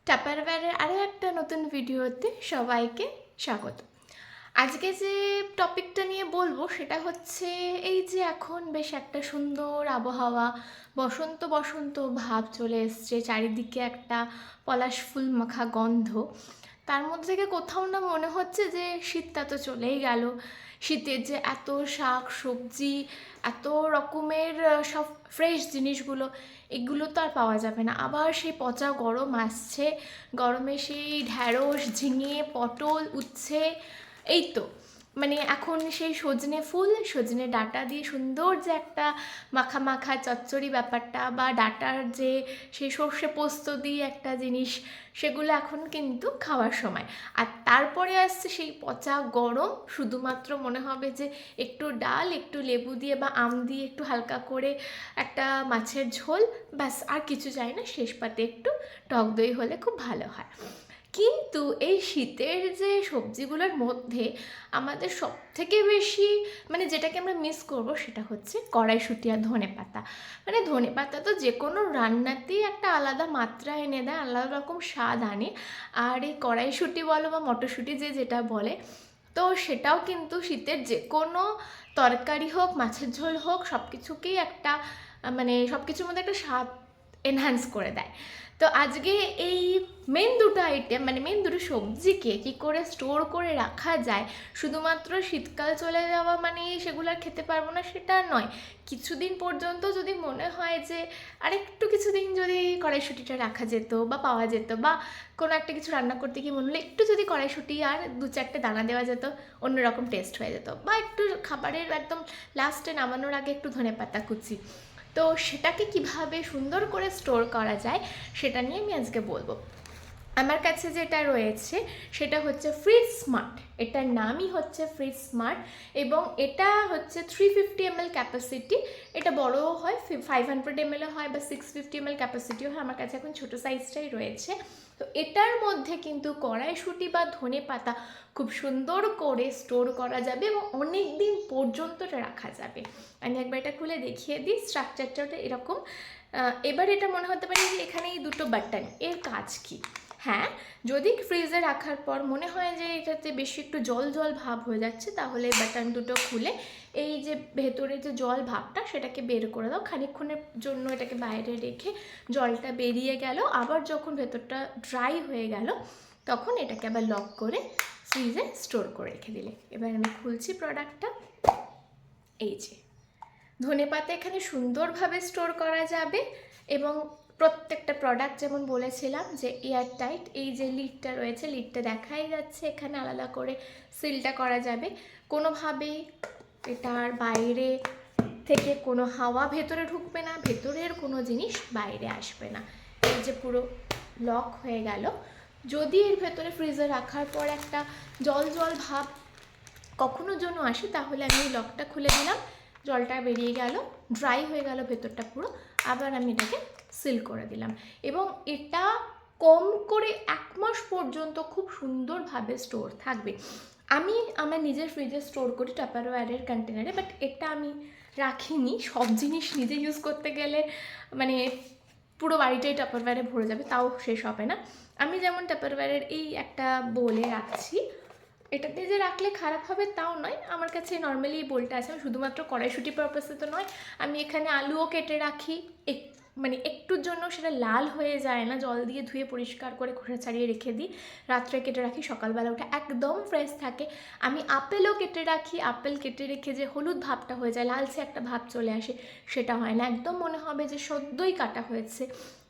টাপারওয়্যারের আরও একটা নতুন ভিডিওতে সবাইকে স্বাগত। আজকে যে টপিকটা নিয়ে বলবো সেটা হচ্ছে এই যে এখন বেশ একটা সুন্দর আবহাওয়া, বসন্ত বসন্ত ভাব চলে এসছে, চারিদিকে একটা পলাশ ফুল মাখা গন্ধ। তার মধ্যে থেকে কোথাও না মনে হচ্ছে যে শীতটা তো চলেই গেল। শীতের যে এত শাক সবজি, এত রকমের সব ফ্রেশ জিনিসগুলো, এগুলো তো আর পাওয়া যাবে না। আবার সেই পচা গরম আসছে, গরমে সেই ঢ্যাঁড়স ঝিঙে পটল উচ্ছে, এই তো মানে এখন সেই সজনে ফুল সজনে ডাঁটা দিয়ে সুন্দর যে একটা মাখা মাখা চচ্চড়ি ব্যাপারটা, বা ডাঁটার যে সেই সর্ষে পোস্ত দিয়ে একটা জিনিস, সেগুলো এখন কিন্তু খাওয়ার সময়। আর তারপরে আসছে সেই পচা গরম, শুধুমাত্র মনে হবে যে একটু ডাল, একটু লেবু দিয়ে বা আম দিয়ে একটু হালকা করে একটা মাছের ঝোল, ব্যাস আর কিছু চাই না, শেষ পাতে একটু টক দই হলে খুব ভালো হয়। কিন্তু এই শীতের যে সবজিগুলোর মধ্যে আমাদের সবথেকে বেশি মানে যেটাকে আমরা মিস করব সেটা হচ্ছে কড়াইশুঁটি আর ধনেপাতা। মানে ধনেপাতা তো যে কোনো রান্নাতেই একটা আলাদা মাত্রা এনে দেয়, আলাদা রকম স্বাদ আনে। আর এই কড়াইশুঁটি বলো বা মটরশুঁটি যে যেটা বলে, তো সেটাও কিন্তু শীতের যে কোনো তরকারি হোক, মাছের ঝোল হোক, সব কিছুকেই একটা মানে সব কিছুর মধ্যে একটা স্বাদ এনহ্যান্স করে দেয়। তো আজকে এই মেন দুটো আইটেম মানে মেন দুটো সবজিকে কী করে স্টোর করে রাখা যায়, শুধুমাত্র শীতকাল চলে যাওয়া মানে সেগুলো আর খেতে পারবো না সেটা নয়, কিছুদিন পর্যন্ত যদি মনে হয় যে আরেকটু কিছুদিন যদি কড়াইশুঁটিটা রাখা যেত বা পাওয়া যেত, বা কোনো একটা কিছু রান্না করতে গিয়ে মনে হলো একটু যদি কড়াইশুঁটি আর দু চারটে দানা দেওয়া যেত, অন্যরকম টেস্ট হয়ে যেত, বা একটু খাবারের একদম লাস্টে নামানোর আগে একটু ধনেপাতা কুচি, তো সেটাকে কিভাবে সুন্দর করে স্টোর করা যায় সেটা নিয়ে আমি আজকে বলবো। আমার কাছে যেটা রয়েছে সেটা হচ্ছে ফ্রিজ স্মার্ট, এটার নামই হচ্ছে ফ্রিজ স্মার্ট, এবং এটা হচ্ছে 350 ml ক্যাপাসিটি। এটা বড়ও হয়, 500 ml হয়, বা 650 ml ক্যাপাসিটিও হয়। আমার কাছে এখন ছোটো সাইজটাই রয়েছে। তো এটার মধ্যে কিন্তু কড়াইশুঁটি বা ধনে পাতা খুব সুন্দর করে স্টোর করা যাবে এবং অনেক দিন পর্যন্ত রাখা যাবে। আমি একবার এটা খুলে দেখিয়ে দিই, স্ট্রাকচারটা এরকম। এবার এটা মনে হতে পারে যে এখানে এই দুটো বাটন, এর কাজ কি? হ্যাঁ, যদি ফ্রিজে রাখার পর মনে হয় যে এটাতে বেশি একটু জল জল ভাব হয়ে যাচ্ছে, তাহলে বাটন দুটো খুলে এই যে ভেতরে যে জল ভাবটা সেটাকে বের করে দাও। খানিকক্ষণের জন্য এটাকে বাইরে রেখে জলটা বেরিয়ে গেল, আবার যখন ভেতরটা ড্রাই হয়ে গেল তখন এটাকে আবার লক করে ফ্রিজে স্টোর করে রেখে দিলে। এবার আমি খুলছি প্রোডাক্টটা। এই যে ধনেপাতা এখানে সুন্দরভাবে স্টোর করা যাবে, এবং প্রত্যেকটা প্রোডাক্ট যেমন বলেছিলাম যে এয়ার টাইট, এই যে লিডটা রয়েছে, লিডটা দেখাই যাচ্ছে, এখানে আলাদা করে সিলটা করা যাবে। কোনোভাবেই এটার বাইরে থেকে কোনো হাওয়া ভেতরে ঢুকবে না, ভেতরের কোনো জিনিস বাইরে আসবে না। এই যে পুরো লক হয়ে গেল। যদি এর ভেতরে ফ্রিজে রাখার পর একটা জল জল ভাব কখনোর জন্য আসে, তাহলে আমি এই লকটা খুলে দিলাম, জলটা বেরিয়ে গেল, ড্রাই হয়ে গেল ভেতরটা পুরো, আবার আমি এটাকে সিল করে দিলাম। এবং এটা কম করে 1 মাস পর্যন্ত খুব সুন্দরভাবে স্টোর থাকবে। আমি আমার নিজের ফ্রিজে স্টোর করি টাপারওয়্যারের কন্টেনারে, বাট এটা আমি রাখিনি। সব জিনিস নিজে ইউজ করতে গেলে মানে পুরো বাড়িটাই টাপারওয়্যারে ভরে যাবে, তাও শেষ হবে না। আমি যেমন টাপারওয়্যারের এই একটা বোলে রাখছি, এটাতে যে রাখলে খারাপ হবে তাও নয়, আমার কাছে নর্মালি বোলটা আছে। আমি শুধুমাত্র কড়াইশুঁটি পারপাসে তো নয়, আমি এখানে আলুও কেটে রাখি, মানে একটুর জন্য সেটা লাল হয়ে যায় না, জল দিয়ে ধুয়ে পরিষ্কার করে খোসা ছাড়িয়ে রেখে দিই, রাত্রে কেটে রাখি, সকালবেলা ওটা একদম ফ্রেশ থাকে। আমি আপেলও কেটে রাখি, আপেল কেটে রেখে যে হলুদ ভাবটা হয়ে যায়, লালচে একটা ভাব চলে আসে, সেটা হয় না, একদম মনে হবে যে সদ্যই কাটা হয়েছে।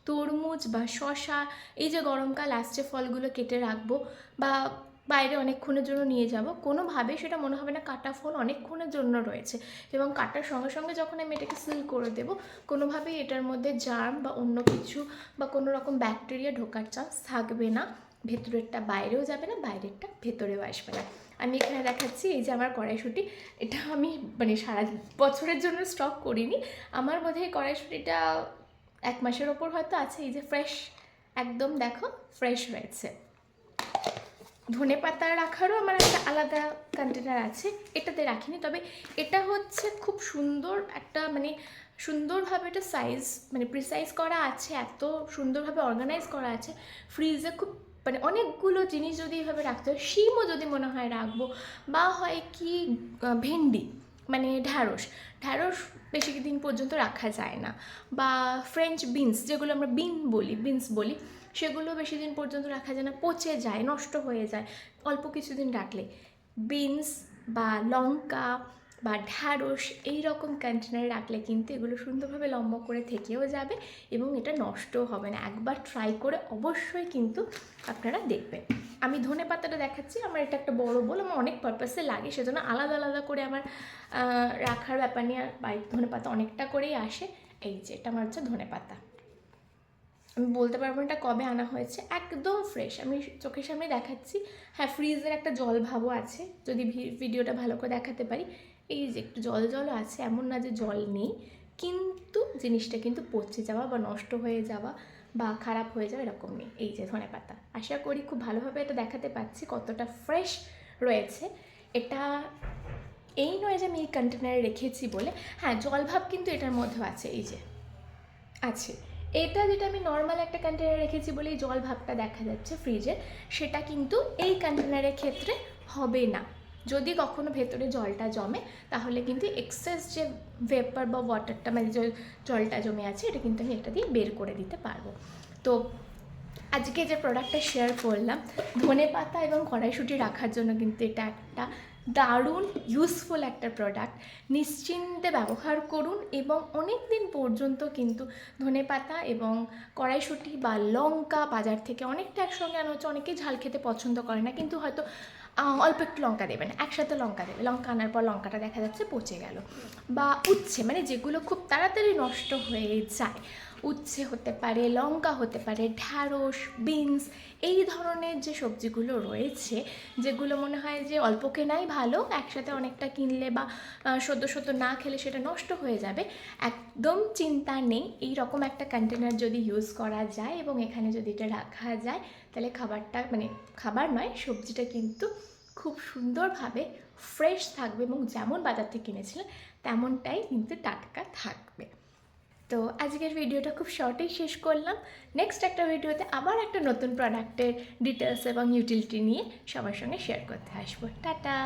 তরমুজ বা শশা, এই যে গরমকাল আসছে, ফলগুলো কেটে রাখবো বা বাইরে অনেকক্ষণের জন্য নিয়ে যাব, কোনোভাবেই সেটা মনে হবে না কাটা ফল অনেকক্ষণের জন্য রয়েছে। এবং কাটার সঙ্গে সঙ্গে যখন আমি এটাকে সিল করে দেবো, কোনোভাবেই এটার মধ্যে জার্ম বা অন্য কিছু বা কোনো রকম ব্যাকটেরিয়া ঢোকার চান্স থাকবে না। ভেতরেরটা বাইরেও যাবে না, বাইরেরটা ভেতরেও আসবে না। আমি এখানে দেখাচ্ছি, এই যে আমার কড়াইশুঁটি, এটা আমি মানে সারা বছরের জন্য স্টক করিনি, আমার বোধহয় কড়াইশুঁটিটা 1 মাসের ওপর হয়তো আছে। এই যে ফ্রেশ, একদম দেখো ফ্রেশ হয়েছে। ধনে পাতা রাখারও আমার একটা আলাদা কন্টেনার আছে, এটাতে রাখিনি, তবে এটা হচ্ছে খুব সুন্দর একটা মানে সুন্দরভাবে এটা সাইজ মানে প্রিসাইজ করা আছে, এত সুন্দরভাবে অর্গানাইজ করা আছে। ফ্রিজে খুব মানে অনেকগুলো জিনিস যদি এইভাবে রাখতে হয়, শিমও যদি মনে হয় রাখবো, বা হয় কি ভেন্ডি মানে ঢ্যাঁড়স ঢ্যাঁড়স বেশি দিন পর্যন্ত রাখা যায় না, বা ফ্রেঞ্চ বিনস যেগুলো আমরা বিনস বলি, সেগুলো বেশি দিন পর্যন্ত রাখা যায় না, পচে যায়, নষ্ট হয়ে যায় অল্প কিছুদিন রাখলে। বিনস বা লঙ্কা বা ঢ্যাঁড়স এই রকম কন্টেনারে রাখলে কিন্তু এগুলো সুন্দরভাবে লম্বা করে থেকেও যাবে এবং এটা নষ্টও হবে না। একবার ট্রাই করে অবশ্যই কিন্তু আপনারা দেখবেন। আমি ধনে পাতাটা দেখাচ্ছি। আমার এটা একটা বড় বোল, আমার অনেক পারপাসে লাগে, সেজন্য আলাদা আলাদা করে আমার রাখার ব্যাপার নিয়ে। আর বাড়িতে ধনে পাতা অনেকটা করেই আসে। এই যে এটা আমার হচ্ছে ধনে পাতা। আমি বলতে পারবো না এটা কবে আনা হয়েছে, একদম ফ্রেশ, আমি চোখের সামনে দেখাচ্ছি। হ্যাঁ, ফ্রিজের একটা জল ভাবও আছে, যদি ভিডিওটা ভালো করে দেখাতে পারি। এই যে একটু জলও আছে, এমন না যে জল নেই, কিন্তু জিনিসটা কিন্তু পচে যাওয়া বা নষ্ট হয়ে যাওয়া বা খারাপ হয়ে যাওয়া এরকম নেই। এই যে ধনে পাতা, আশা করি খুব ভালোভাবে এটা দেখাতে পাচ্ছি কতটা ফ্রেশ রয়েছে এটা। এই নয় যে আমি এই কন্টেনারে রেখেছি বলে। হ্যাঁ, জল ভাব কিন্তু এটার মধ্যেও আছে, এই যে আছে। এটা যেটা আমি নর্মাল একটা কন্টেনারে রেখেছি বলে এই জল ভাবটা দেখা যাচ্ছে ফ্রিজে, সেটা কিন্তু এই কন্টেনারের ক্ষেত্রে হবে না। যদি কখনো ভেতরে জলটা জমে তাহলে কিন্তু এক্সেস যে ভেপার বা ওয়াটারটা মানে যে জলটা জমে আছে, এটা কিন্তু আমি এটা দিয়ে বের করে দিতে পারবো। তো আজকে যে প্রোডাক্টটা শেয়ার করলাম, ধনে পাতা এবং কড়াইশুঁটি রাখার জন্য কিন্তু এটা একটা দারুণ ইউজফুল একটা প্রোডাক্ট। নিশ্চিন্তে ব্যবহার করুন এবং অনেক দিন পর্যন্ত কিন্তু ধনে পাতা এবং কড়াইশুঁটি বা লঙ্কা বাজার থেকে অনেকটা একসঙ্গে আনা হচ্ছে। অনেকেই ঝাল খেতে পছন্দ করে না, কিন্তু হয়তো অল্প একটু লঙ্কা দেবেন, একসাথে লঙ্কা দেবে, লঙ্কা আনার পর লঙ্কাটা দেখা যাচ্ছে পচে গেল। বা উচ্ছে মানে যেগুলো খুব তাড়াতাড়ি নষ্ট হয়ে যায়, উচ্ছে হতে পারে, লঙ্কা হতে পারে, ঢ্যাঁড়স, বিনস, এই ধরনের যে সবজিগুলো রয়েছে, যেগুলো মনে হয় যে অল্প কেনাই ভালো, একসাথে অনেকটা কিনলে বা সদ্য না খেলে সেটা নষ্ট হয়ে যাবে, একদম চিন্তা নেই। এই রকম একটা কন্টেনার যদি ইউজ করা যায় এবং এখানে যদি এটা রাখা যায়, তাহলে খাবারটা মানে খাবার নয়, সবজিটা কিন্তু খুব সুন্দরভাবে ফ্রেশ থাকবে এবং যেমন বাজার থেকে কিনেছিলেন তেমনটাই কিন্তু টাটকা থাকবে। তো আজকের ভিডিওটা খুব শর্টেই শেষ করলাম। নেক্সট একটা ভিডিওতে আবার একটা নতুন প্রোডাক্টের ডিটেলস এবং ইউটিলিটি নিয়ে সবার সঙ্গে শেয়ার করতে আসবো। টাটা।